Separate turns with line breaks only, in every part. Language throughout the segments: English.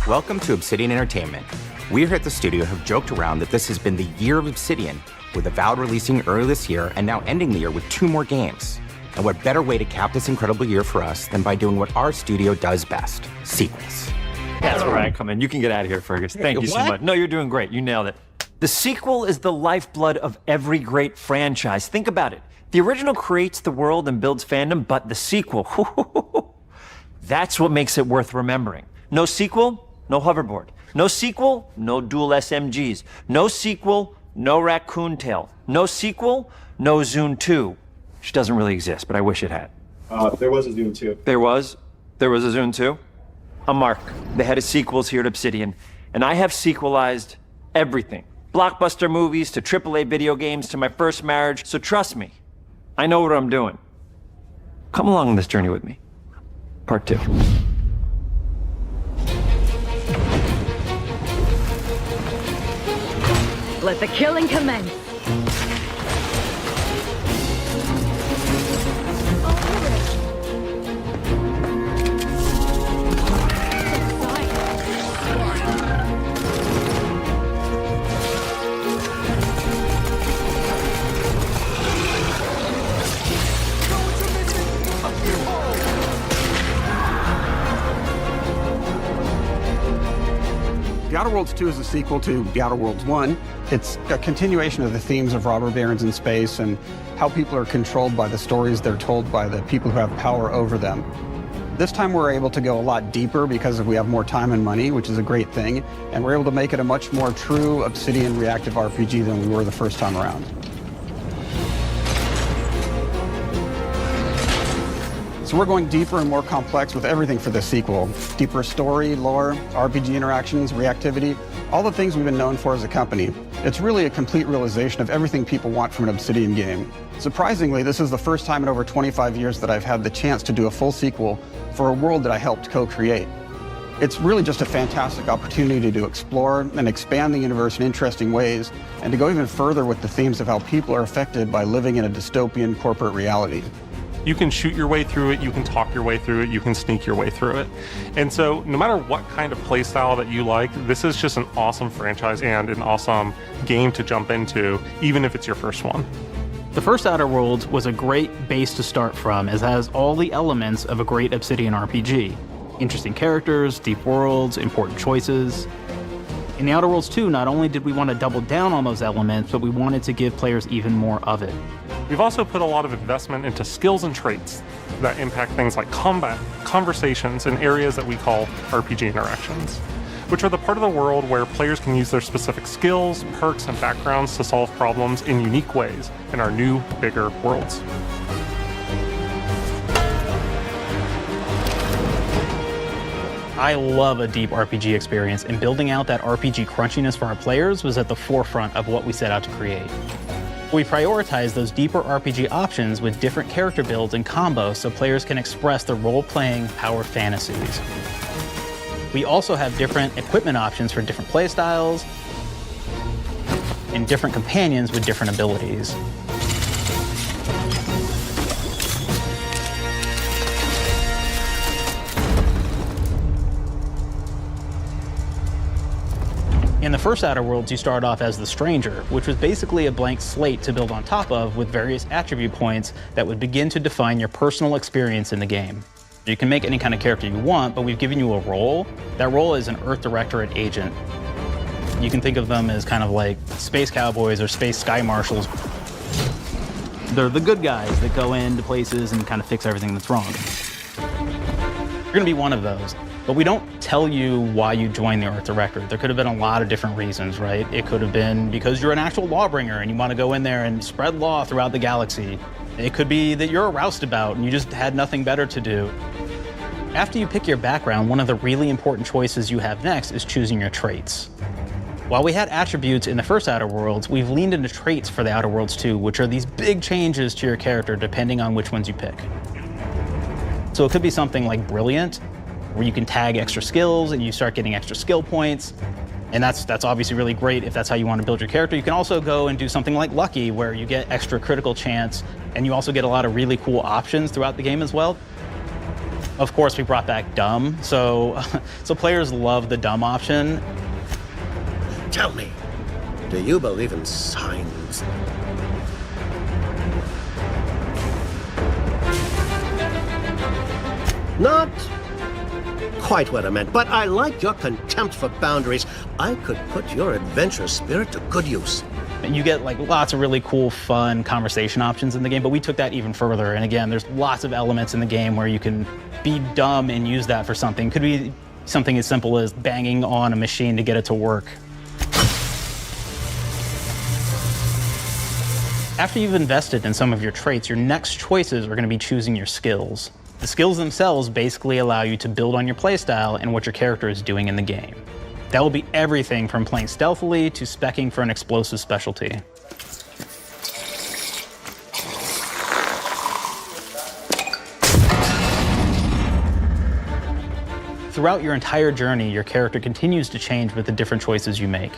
Welcome to Obsidian Entertainment. We here at the studio have joked around that this has been the year of Obsidian, with Avowed releasing early this year and now ending the year with 2 more games. And what better way to cap this incredible year for us than by doing what our studio does best, sequels.
That's where I come in. You can get out of here, Fergus. Thank you so much. No, you're doing great. You nailed it. The sequel is the lifeblood of every great franchise. Think about it. The original creates the world and builds fandom, but the sequel, that's what makes it worth remembering. No sequel, no hoverboard. No sequel, no dual SMGs. No sequel, no Raccoon Tail. No sequel, no Zune 2. Which doesn't really exist, but I wish it had.
There was a Zune 2.
There was a Zune 2? I'm Mark, the head of sequels here at Obsidian, and I have sequelized everything. Blockbuster movies to AAA video games to my first marriage, so trust me, I know what I'm doing. Come along on this journey with me. Part 2.
Let the killing commence.
The Outer Worlds 2 is a sequel to The Outer Worlds 1. It's a continuation of the themes of robber barons in space and how people are controlled by the stories they're told by the people who have power over them. This time we're able to go a lot deeper because we have more time and money, which is a great thing, and we're able to make it a much more true Obsidian reactive RPG than we were the first time around. So we're going deeper and more complex with everything for this sequel. Deeper story, lore, RPG interactions, reactivity, all the things we've been known for as a company. It's really a complete realization of everything people want from an Obsidian game. Surprisingly, this is the first time in over 25 years that I've had the chance to do a full sequel for a world that I helped co-create. It's really just a fantastic opportunity to explore and expand the universe in interesting ways, and to go even further with the themes of how people are affected by living in a dystopian corporate reality.
You can shoot your way through it, you can talk your way through it, you can sneak your way through it. And so no matter what kind of play style that you like, this is just an awesome franchise and an awesome game to jump into, even if it's your first one.
The first Outer Worlds was a great base to start from, as it has all the elements of a great Obsidian RPG. Interesting characters, deep worlds, important choices. In The Outer Worlds 2, not only did we want to double down on those elements, but we wanted to give players even more of it.
We've also put a lot of investment into skills and traits that impact things like combat, conversations, and areas that we call RPG interactions, which are the part of the world where players can use their specific skills, perks, and backgrounds to solve problems in unique ways in our new, bigger worlds.
I love a deep RPG experience, and building out that RPG crunchiness for our players was at the forefront of what we set out to create. We prioritize those deeper RPG options with different character builds and combos so players can express their role-playing power fantasies. We also have different equipment options for different playstyles and different companions with different abilities. In the first Outer Worlds, you start off as the Stranger, which was basically a blank slate to build on top of with various attribute points that would begin to define your personal experience in the game. You can make any kind of character you want, but we've given you a role. That role is an Earth Directorate agent. You can think of them as kind of like space cowboys or space sky marshals. They're the good guys that go into places and kind of fix everything that's wrong. You're gonna be one of those. But we don't tell you why you joined the Earth Directorate. There could have been a lot of different reasons, right? It could have been because you're an actual lawbringer and you want to go in there and spread law throughout the galaxy. It could be that you're a roustabout and you just had nothing better to do. After you pick your background, one of the really important choices you have next is choosing your traits. While we had attributes in the first Outer Worlds, we've leaned into traits for the Outer Worlds 2, which are these big changes to your character depending on which ones you pick. So it could be something like Brilliant, where you can tag extra skills and you start getting extra skill points. And that's obviously really great if that's how you want to build your character. You can also go and do something like Lucky, where you get extra critical chance And you also get a lot of really cool options throughout the game as well. Of course, we brought back dumb, so players love the dumb option.
Tell me, do you believe in signs? Not quite what I meant, but I like your contempt for boundaries. I could put your adventurous spirit to good use.
You get like lots of really cool, fun conversation options in the game, but we took that even further. And again, there's lots of elements in the game where you can be dumb and use that for something. Could be something as simple as banging on a machine to get it to work. After you've invested in some of your traits, your next choices are going to be choosing your skills. The skills themselves basically allow you to build on your playstyle and what your character is doing in the game. That will be everything from playing stealthily to speccing for an explosive specialty. Throughout your entire journey, your character continues to change with the different choices you make.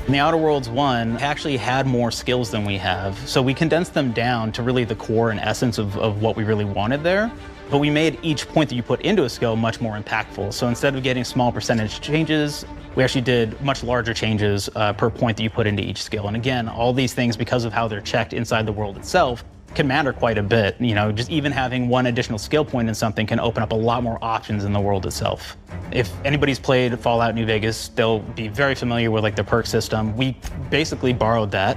In the Outer Worlds 1, actually had more skills than we have, so we condensed them down to really the core and essence of what we really wanted there. But we made each point that you put into a skill much more impactful. So instead of getting small percentage changes, we actually did much larger changes per point that you put into each skill. And again, all these things, because of how they're checked inside the world itself, can matter quite a bit. You know, just even having one additional skill point in something can open up a lot more options in the world itself. If anybody's played Fallout New Vegas, they'll be very familiar with like the perk system. We basically borrowed that,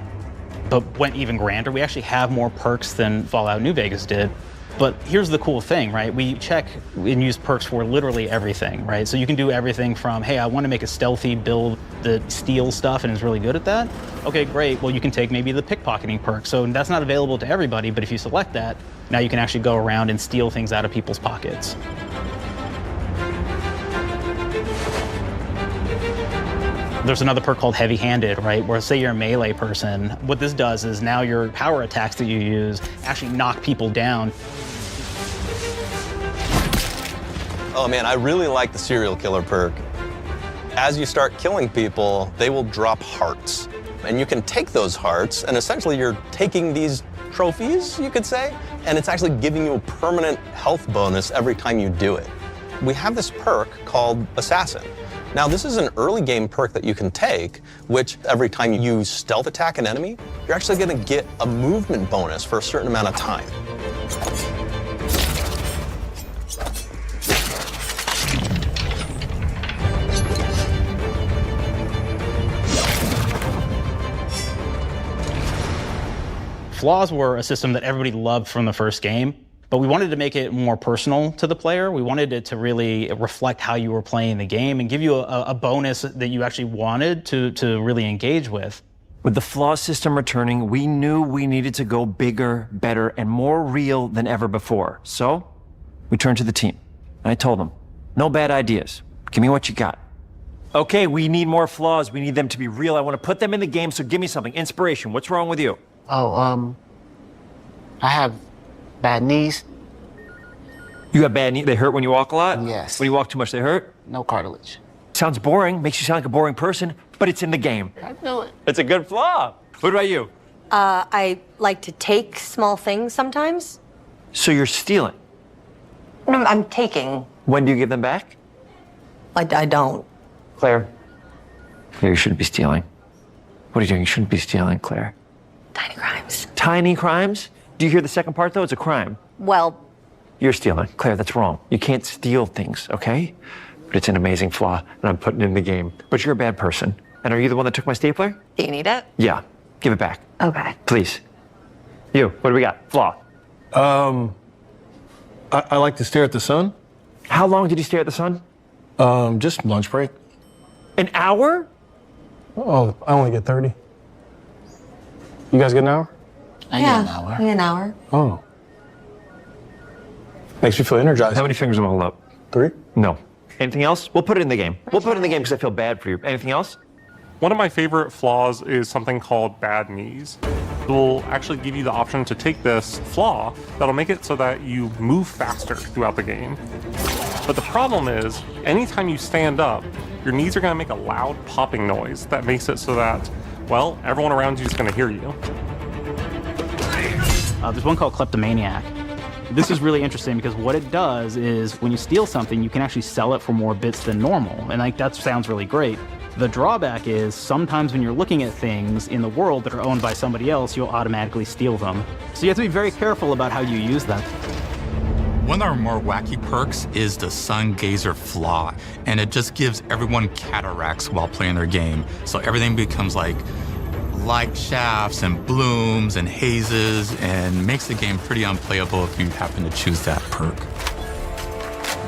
but went even grander. We actually have more perks than Fallout New Vegas did. But here's the cool thing, right? We check and use perks for literally everything, right? So you can do everything from, hey, I want to make a stealthy build that steals stuff and is really good at that. Okay, great. Well, you can take maybe the pickpocketing perk. So that's not available to everybody, but if you select that, now you can actually go around and steal things out of people's pockets. There's another perk called heavy-handed, right? Where say you're a melee person, what this does is now your power attacks that you use actually knock people down.
Oh man, I really like the serial killer perk. As you start killing people, they will drop hearts. And you can take those hearts, and essentially you're taking these trophies, you could say, and it's actually giving you a permanent health bonus every time you do it. We have this perk called Assassin. Now, this is an early game perk that you can take, which every time you stealth attack an enemy, you're actually going to get a movement bonus for a certain amount of time.
Flaws were a system that everybody loved from the first game, but we wanted to make it more personal to the player. We wanted it to really reflect how you were playing the game and give you a bonus that you actually wanted to really engage with.
With the flaw system returning, we knew we needed to go bigger, better, and more real than ever before. So we turned to the team, and I told them, no bad ideas. Give me what you got. Okay, we need more flaws. We need them to be real. I want to put them in the game, so give me something. Inspiration. What's wrong with you?
Oh, I have bad knees.
You got bad knees? They hurt when you walk a lot?
Yes.
When you walk too much, they hurt?
No cartilage.
Sounds boring. Makes you sound like a boring person, but it's in the game.
I know it.
It's a good flaw. What about you?
I like to take small things sometimes.
So you're stealing?
No, I'm taking.
When do you give them back?
I don't.
Claire. Claire, you shouldn't be stealing. What are you doing? You shouldn't be stealing, Claire.
Tiny crimes.
Tiny crimes? Do you hear the second part, though? It's a crime.
Well,
You're stealing. Claire, that's wrong. You can't steal things, okay? But it's an amazing flaw, and I'm putting it in the game. But you're a bad person. And are you the one that took my stapler?
do you need it?
Yeah. Give it back.
Okay.
Please. You, what do we got? Flaw.
I like to stare at the sun.
How long did you stare at the sun?
Just lunch break.
An hour?
Oh, I only get 30. You guys get an hour?
I get an hour.
An hour.
Oh. Makes me feel energized.
How many fingers am I holding up?
3?
No. Anything else? We'll put it in the game. We'll put it in the game because I feel bad for you. Anything else?
One of my favorite flaws is something called bad knees. It will actually give you the option to take this flaw that'll make it so that you move faster throughout the game. But the problem is, anytime you stand up, your knees are going to make a loud popping noise that makes it so that, well, everyone around you is going to hear you.
There's one called Kleptomaniac. This is really interesting because what it does is when you steal something, you can actually sell it for more bits than normal. And like that sounds really great. The drawback is sometimes when you're looking at things in the world that are owned by somebody else, you'll automatically steal them. So you have to be very careful about how you use them.
One of our more wacky perks is the Sun Gazer Flaw, and it just gives everyone cataracts while playing their game. So everything becomes like light shafts and blooms and hazes, and makes the game pretty unplayable if you happen to choose that perk.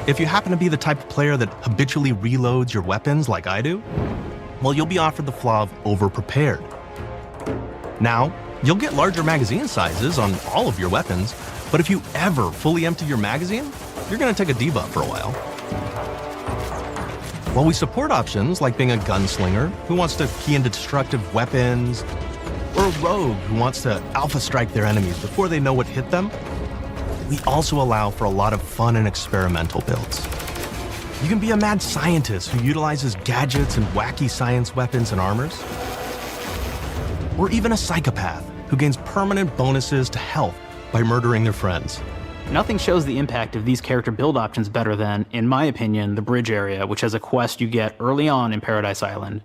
If you happen to be the type of player that habitually reloads your weapons like I do, well, you'll be offered the flaw of overprepared. Now, you'll get larger magazine sizes on all of your weapons, but if you ever fully empty your magazine, you're gonna take a debuff for a while. While we support options like being a gunslinger who wants to key into destructive weapons, or a rogue who wants to alpha strike their enemies before they know what hit them, we also allow for a lot of fun and experimental builds. You can be a mad scientist who utilizes gadgets and wacky science weapons and armors, or even a psychopath who gains permanent bonuses to health by murdering their friends.
Nothing shows the impact of these character build options better than, in my opinion, the bridge area, which has a quest you get early on in Paradise Island.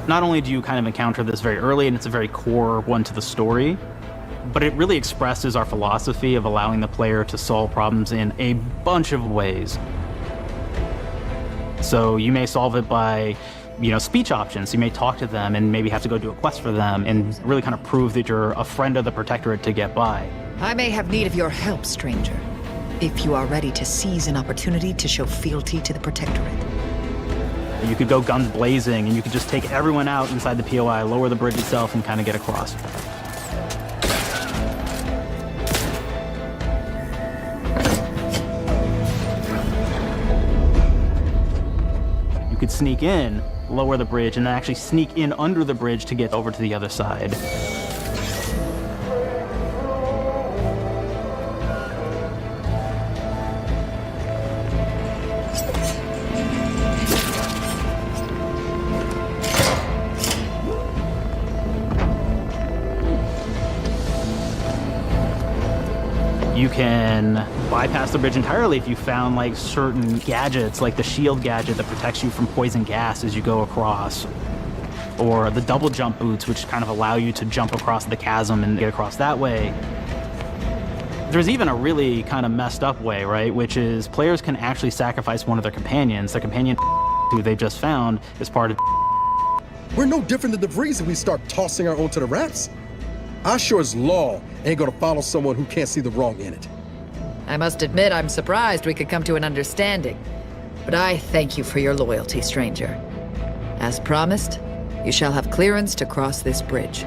Not only do you kind of encounter this very early, and it's a very core one to the story, but it really expresses our philosophy of allowing the player to solve problems in a bunch of ways. So you may solve it by speech options. You may talk to them and maybe have to go do a quest for them and really kind of prove that you're a friend of the Protectorate to get by.
I may have need of your help, stranger, if you are ready to seize an opportunity to show fealty to the Protectorate.
You could go guns blazing and you could just take everyone out inside the POI, lower the bridge itself, and kind of get across. You could sneak in, lower the bridge, and then actually sneak in under the bridge to get over to the other side. You can bypass the bridge entirely if you found like certain gadgets, like the shield gadget that protects you from poison gas as you go across, or the double jump boots, which kind of allow you to jump across the chasm and get across that way. There's even a really kind of messed up way, right? Which is players can actually sacrifice one of their companions. The companion who they just found is part of.
We're no different than the Breeze if we start tossing our own to the raps. I sure as law ain't gonna follow someone who can't see the wrong in it.
I must admit I'm surprised we could come to an understanding, but I thank you for your loyalty, stranger. As promised, you shall have clearance to cross this bridge.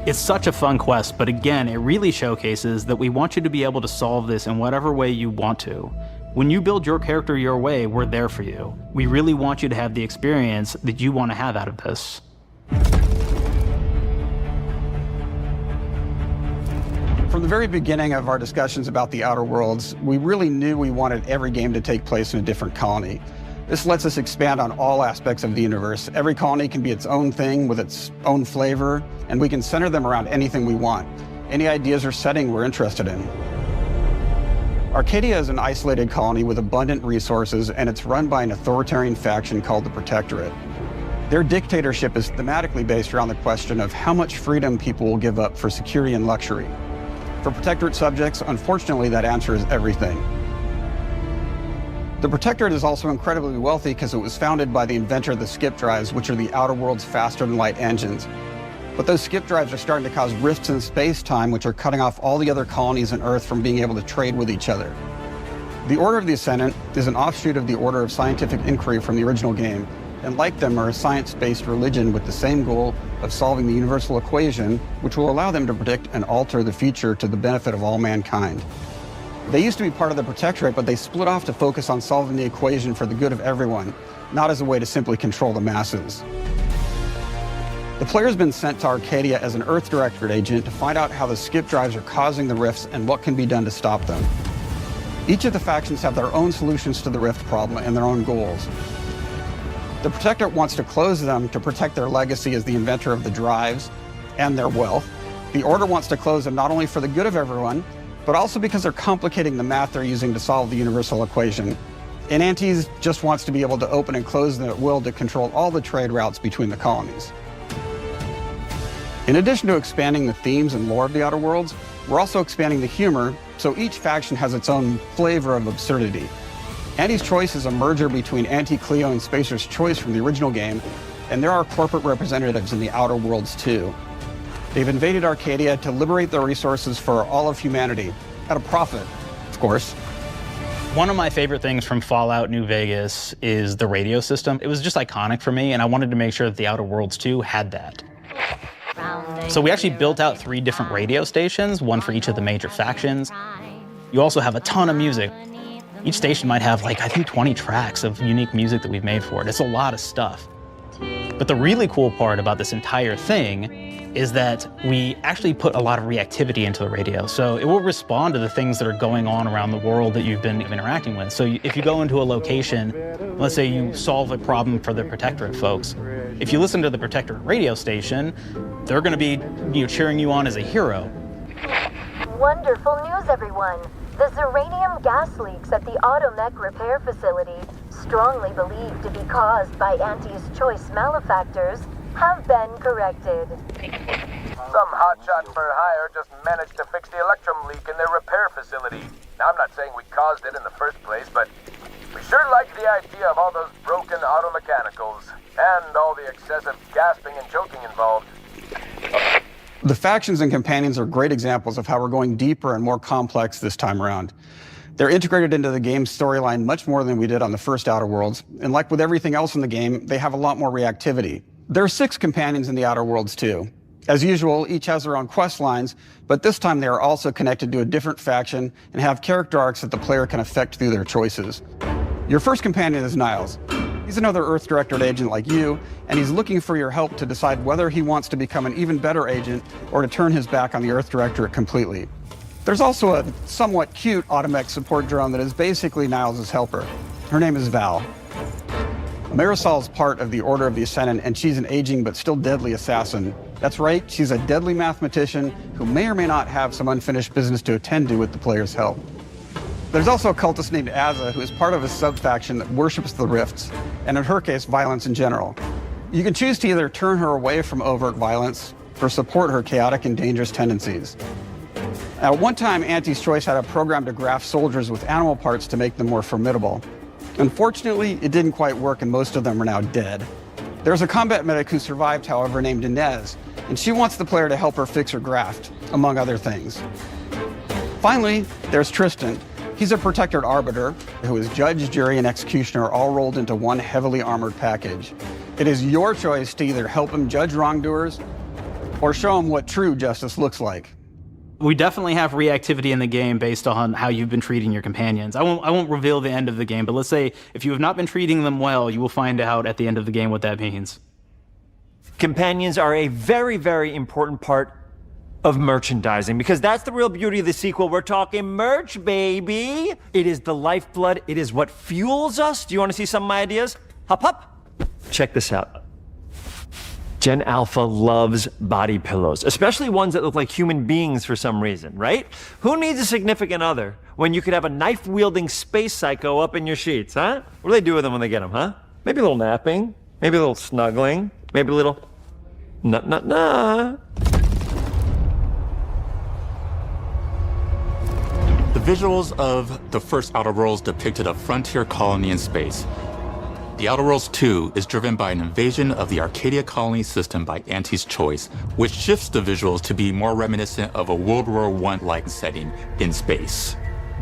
It's such a fun quest, but again, it really showcases that we want you to be able to solve this in whatever way you want to. When you build your character your way, we're there for you. We really want you to have the experience that you want to have out of this.
From the very beginning of our discussions about the Outer Worlds, we really knew we wanted every game to take place in a different colony. This lets us expand on all aspects of the universe. Every colony can be its own thing with its own flavor, and we can center them around anything we want. Any ideas or setting we're interested in. Arcadia is an isolated colony with abundant resources, and it's run by an authoritarian faction called the Protectorate. Their dictatorship is thematically based around the question of how much freedom people will give up for security and luxury. For Protectorate subjects, unfortunately, that answer is everything. The Protectorate is also incredibly wealthy because it was founded by the inventor of the skip drives, which are the Outer World's faster-than-light engines. But those skip drives are starting to cause rifts in space-time, which are cutting off all the other colonies on Earth from being able to trade with each other. The Order of the Ascendant is an offshoot of the Order of Scientific Inquiry from the original game, and like them are a science-based religion with the same goal of solving the universal equation, which will allow them to predict and alter the future to the benefit of all mankind. They used to be part of the Protectorate, but they split off to focus on solving the equation for the good of everyone, not as a way to simply control the masses. The player's been sent to Arcadia as an Earth Directorate agent to find out how the skip drives are causing the rifts and what can be done to stop them. Each of the factions have their own solutions to the rift problem and their own goals. The Protectorate wants to close them to protect their legacy as the inventor of the drives and their wealth. The Order wants to close them not only for the good of everyone, but also because they're complicating the math they're using to solve the universal equation. And Antes just wants to be able to open and close them at will to control all the trade routes between the colonies. In addition to expanding the themes and lore of the Outer Worlds, we're also expanding the humor, so each faction has its own flavor of absurdity. Antes Choice is a merger between Anti-Cleo and Spacer's Choice from the original game, and there are corporate representatives in the Outer Worlds too. They've invaded Arcadia to liberate their resources for all of humanity, at a profit, of course.
One of my favorite things from Fallout New Vegas is the radio system. It was just iconic for me, and I wanted to make sure that the Outer Worlds 2 had that. So we actually built out 3 different radio stations, one for each of the major factions. You also have a ton of music. Each station might have, like, I think 20 tracks of unique music that we've made for it. It's a lot of stuff. But the really cool part about this entire thing is that we actually put a lot of reactivity into the radio. So it will respond to the things that are going on around the world that you've been interacting with. So if you go into a location, let's say you solve a problem for the Protectorate folks, if you listen to the Protectorate radio station, they're gonna be cheering you on as a hero.
Wonderful news, everyone. The Zeranium gas leaks at the Automech repair facility, strongly believed to be caused by Antes Choice malefactors, have been corrected.
Some hotshot for hire just managed to fix the electrum leak in their repair facility. Now, I'm not saying we caused it in the first place, but we sure like the idea of all those broken auto mechanicals and all the excessive gasping and choking involved.
The factions and companions are great examples of how we're going deeper and more complex this time around. They're integrated into the game's storyline much more than we did on the first Outer Worlds, and like with everything else in the game, they have a lot more reactivity. There are 6 companions in the Outer Worlds too. As usual, each has their own quest lines, but this time they are also connected to a different faction and have character arcs that the player can affect through their choices. Your first companion is Niles. He's another Earth Directorate agent like you, and he's looking for your help to decide whether he wants to become an even better agent or to turn his back on the Earth Directorate completely. There's also a somewhat cute Automech support drone that is basically Niles' helper. Her name is Val. Marisol is part of the Order of the Ascendant, and she's an aging but still deadly assassin. That's right, she's a deadly mathematician who may or may not have some unfinished business to attend to with the player's help. There's also a cultist named Azza, who is part of a sub-faction that worships the rifts, and in her case, violence in general. You can choose to either turn her away from overt violence or support her chaotic and dangerous tendencies. At one time, Antes Choice had a program to graft soldiers with animal parts to make them more formidable. Unfortunately, it didn't quite work, and most of them are now dead. There's a combat medic who survived, however, named Inez, and she wants the player to help her fix her graft, among other things. Finally, there's Tristan. He's a Protectorate arbiter who is judge, jury, and executioner all rolled into one heavily armored package. It is your choice to either help him judge wrongdoers or show him what true justice looks like.
We definitely have reactivity in the game based on how you've been treating your companions. I won't reveal the end of the game, but let's say if you have not been treating them well, you will find out at the end of the game what that means.
Companions are a very, very important part of merchandising, because that's the real beauty of the sequel. We're talking merch, baby. It is the lifeblood. It is what fuels us. Do you want to see some of my ideas? Hop, hop. Check this out. Gen Alpha loves body pillows, especially ones that look like human beings for some reason, right? Who needs a significant other when you could have a knife-wielding space psycho up in your sheets, huh? What do they do with them when they get them, huh? Maybe a little napping, maybe a little snuggling, maybe a little nut.
The visuals of the first Outer Worlds depicted a frontier colony in space. The Outer Worlds 2 is driven by an invasion of the Arcadia colony system by Antes Choice, which shifts the visuals to be more reminiscent of a World War I-like setting in space.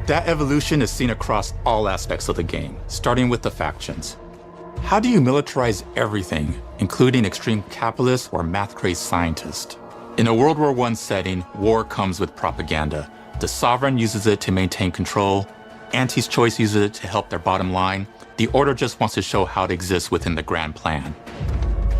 That evolution is seen across all aspects of the game, starting with the factions. How do you militarize everything, including extreme capitalists or math-crazed scientists? In a World War I setting, war comes with propaganda. The Sovereign uses it to maintain control. Antes Choice uses it to help their bottom line. The Order just wants to show how it exists within the grand plan.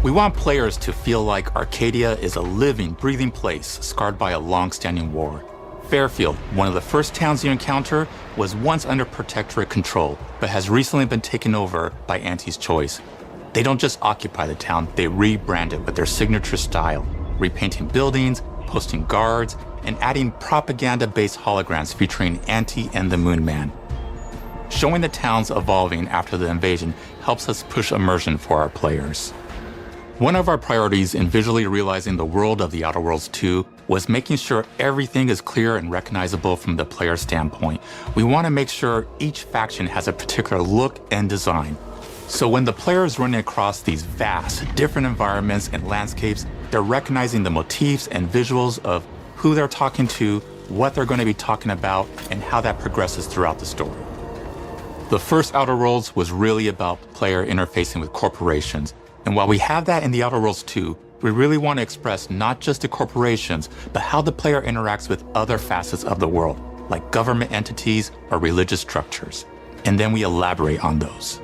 We want players to feel like Arcadia is a living, breathing place scarred by a long-standing war. Fairfield, one of the first towns you encounter, was once under Protectorate control, but has recently been taken over by Antes Choice. They don't just occupy the town, they rebrand it with their signature style, repainting buildings, posting guards, and adding propaganda-based holograms featuring Anti and the Moon Man. Showing the towns evolving after the invasion helps us push immersion for our players. One of our priorities in visually realizing the world of The Outer Worlds 2 was making sure everything is clear and recognizable from the player standpoint. We want to make sure each faction has a particular look and design. So when the player is running across these vast, different environments and landscapes, they're recognizing the motifs and visuals of who they're talking to, what they're going to be talking about, and how that progresses throughout the story. The first Outer Worlds was really about player interfacing with corporations. And while we have that in The Outer Worlds 2, we really want to express not just the corporations, but how the player interacts with other facets of the world, like government entities or religious structures. And then we elaborate on those.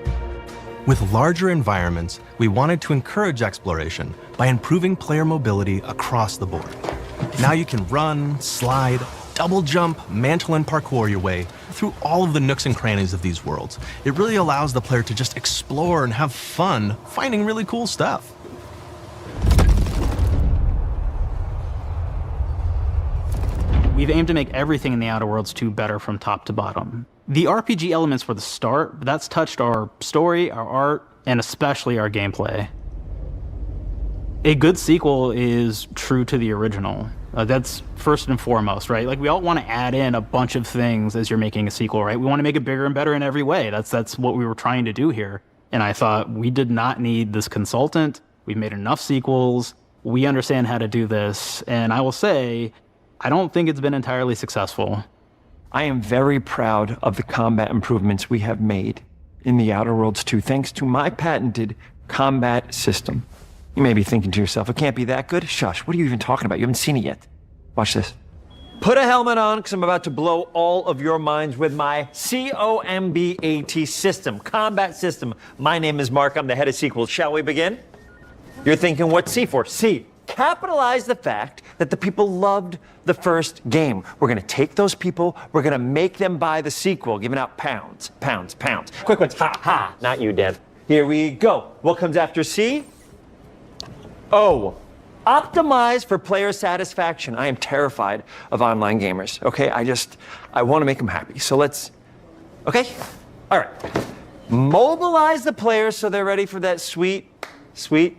With larger environments, we wanted to encourage exploration by improving player mobility across the board. Now you can run, slide, double jump, mantle, and parkour your way through all of the nooks and crannies of these worlds. It really allows the player to just explore and have fun finding really cool stuff.
We've aimed to make everything in The Outer Worlds 2 better from top to bottom. The RPG elements were the start, but that's touched our story, our art, and especially our gameplay. A good sequel is true to the original. That's first and foremost, right? Like, we all want to add in a bunch of things as you're making a sequel, right? We want to make it bigger and better in every way. That's what we were trying to do here. And I thought, we did not need this consultant. We've made enough sequels. We understand how to do this. And I will say, I don't think it's been entirely successful.
I am very proud of the combat improvements we have made in The Outer Worlds 2, thanks to my patented combat system. You may be thinking to yourself, it can't be that good? Shush, what are you even talking about? You haven't seen it yet. Watch this. Put a helmet on, because I'm about to blow all of your minds with my COMBAT system, combat system. My name is Mark, I'm the head of sequels. Shall we begin? You're thinking, what's C for? C. Capitalize the fact that the people loved the first game. We're gonna take those people, we're gonna make them buy the sequel, giving out pounds, pounds, pounds. Quick ones, ha, ha, not you, Dev. Here we go. What comes after C? O. Optimize for player satisfaction. I am terrified of online gamers, okay? I wanna make them happy, so let's, okay? All right. Mobilize the players so they're ready for that sweet, sweet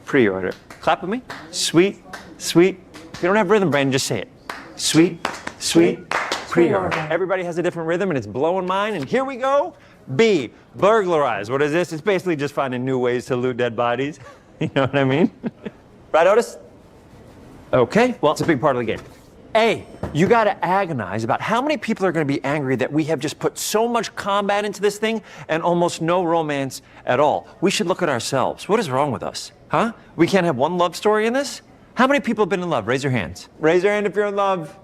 pre-order. Clap with me. Sweet, sweet. If you don't have rhythm, Brandon, just say it. Sweet, sweet pre-order. Everybody has a different rhythm, and it's blowing mine. And here we go. B, burglarize. What is this? It's basically just finding new ways to loot dead bodies. You know what I mean? Right, Otis? Okay, well, it's a big part of the game. A, you gotta agonize about how many people are gonna be angry that we have just put so much combat into this thing and almost no romance at all. We should look at ourselves. What is wrong with us? Huh? We can't have one love story in this? How many people have been in love? Raise your hands. Raise your hand if you're in love.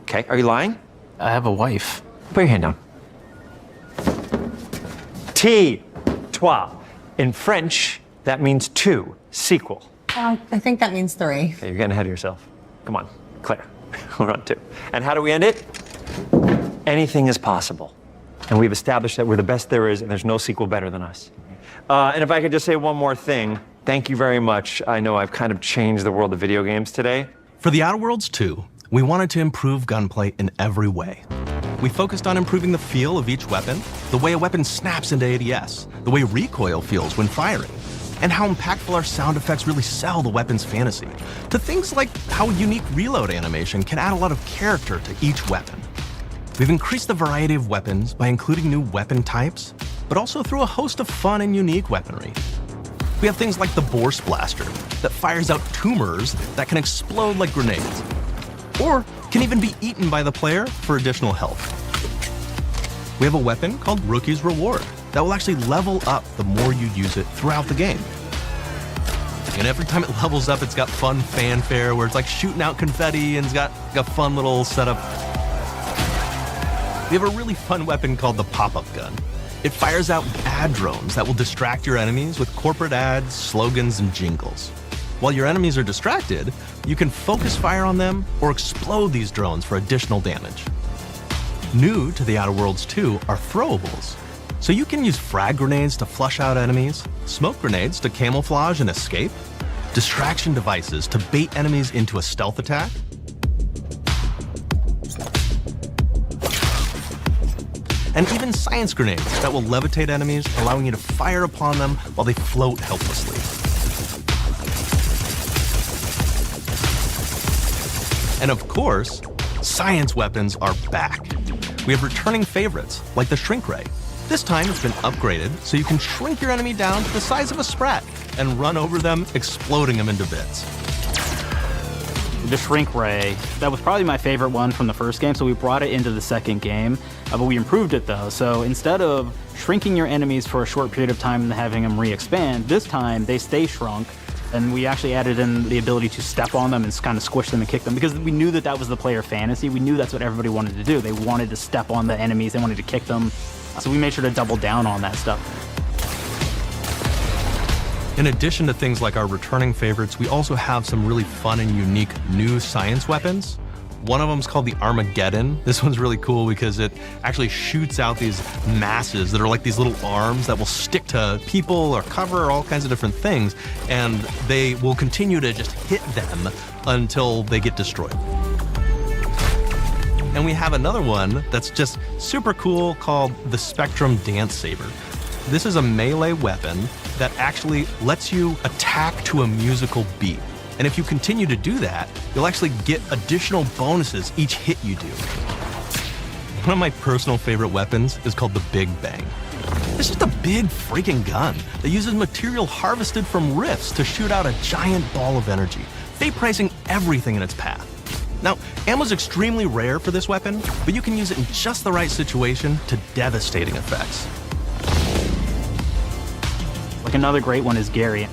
Okay, are you lying?
I have a wife.
Put your hand down. T, toi. In French, that means two, sequel.
I think that means 3.
Okay, you're getting ahead of yourself. Come on, Claire. We're on 2. And how do we end it? Anything is possible. And we've established that we're the best there is, and there's no sequel better than us. And if I could just say one more thing, thank you very much. I know I've kind of changed the world of video games today.
For The Outer Worlds 2, we wanted to improve gunplay in every way. We focused on improving the feel of each weapon, the way a weapon snaps into ADS, the way recoil feels when firing, and how impactful our sound effects really sell the weapon's fantasy, to things like how a unique reload animation can add a lot of character to each weapon. We've increased the variety of weapons by including new weapon types, but also through a host of fun and unique weaponry. We have things like the Bourse Blaster that fires out tumors that can explode like grenades, or can even be eaten by the player for additional health. We have a weapon called Rookie's Reward that will actually level up the more you use it throughout the game. And every time it levels up, it's got fun fanfare where it's like shooting out confetti and it's got a fun little setup. We have a really fun weapon called the Pop-Up Gun. It fires out ad drones that will distract your enemies with corporate ads, slogans, and jingles. While your enemies are distracted, you can focus fire on them or explode these drones for additional damage. New to The Outer Worlds 2 are throwables. So you can use frag grenades to flush out enemies, smoke grenades to camouflage and escape, distraction devices to bait enemies into a stealth attack, and even science grenades that will levitate enemies, allowing you to fire upon them while they float helplessly. And of course, science weapons are back. We have returning favorites, like the Shrink Ray. This time it's been upgraded so you can shrink your enemy down to the size of a sprat and run over them, exploding them into bits.
The Shrink Ray, that was probably my favorite one from the first game, so we brought it into the second game, but we improved it though. So instead of shrinking your enemies for a short period of time and having them re-expand, this time they stay shrunk, and we actually added in the ability to step on them and kind of squish them and kick them, because we knew that that was the player fantasy. We knew that's what everybody wanted to do. They wanted to step on the enemies, they wanted to kick them, so we made sure to double down on that stuff.
In addition to things like our returning favorites, we also have some really fun and unique new science weapons. One of them is called the Armageddon. This one's really cool because it actually shoots out these masses that are like these little arms that will stick to people or cover or all kinds of different things, and they will continue to just hit them until they get destroyed. And we have another one that's just super cool called the Spectrum Dance Saber. This is a melee weapon that actually lets you attack to a musical beat. And if you continue to do that, you'll actually get additional bonuses each hit you do. One of my personal favorite weapons is called the Big Bang. It's just a big freaking gun that uses material harvested from rifts to shoot out a giant ball of energy, vaporizing everything in its path. Now, ammo's extremely rare for this weapon, but you can use it in just the right situation to devastating effects.
Like another great one is Gary.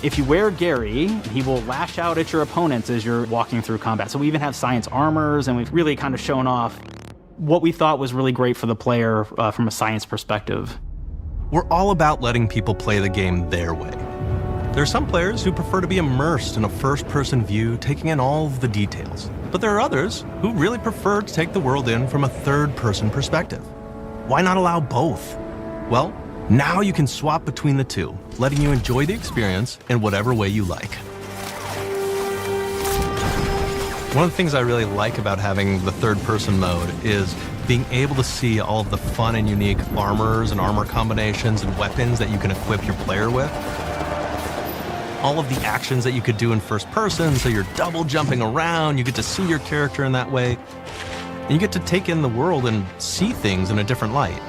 If you wear Gary, he will lash out at your opponents as you're walking through combat. So we even have science armors, and we've really kind of shown off what we thought was really great for the player from a science perspective.
We're all about letting people play the game their way. There are some players who prefer to be immersed in a first-person view, taking in all of the details. But there are others who really prefer to take the world in from a third-person perspective. Why not allow both? Well, now you can swap between the two, letting you enjoy the experience in whatever way you like. One of the things I really like about having the third-person mode is being able to see all of the fun and unique armors and armor combinations and weapons that you can equip your player with. All of the actions that you could do in first person, so you're double jumping around, you get to see your character in that way, and you get to take in the world and see things in a different light.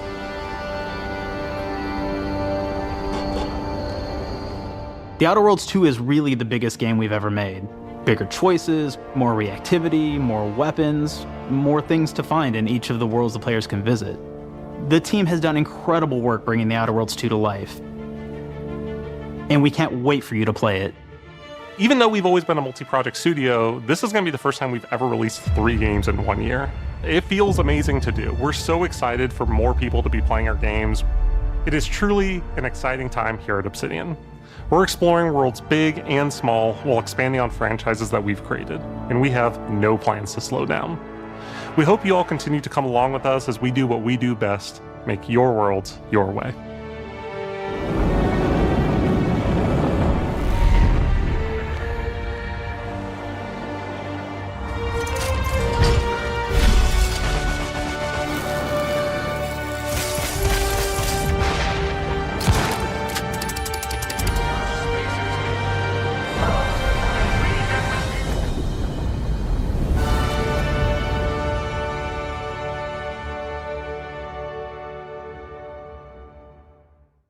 The Outer Worlds 2 is really the biggest game we've ever made. Bigger choices, more reactivity, more weapons, more things to find in each of the worlds the players can visit. The team has done incredible work bringing the Outer Worlds 2 to life, and we can't wait for you to play it.
Even though we've always been a multi-project studio, this is going to be the first time we've ever released 3 games in 1 year. It feels amazing to do. We're so excited for more people to be playing our games. It is truly an exciting time here at Obsidian. We're exploring worlds big and small while expanding on franchises that we've created, and we have no plans to slow down. We hope you all continue to come along with us as we do what we do best, make your worlds your way.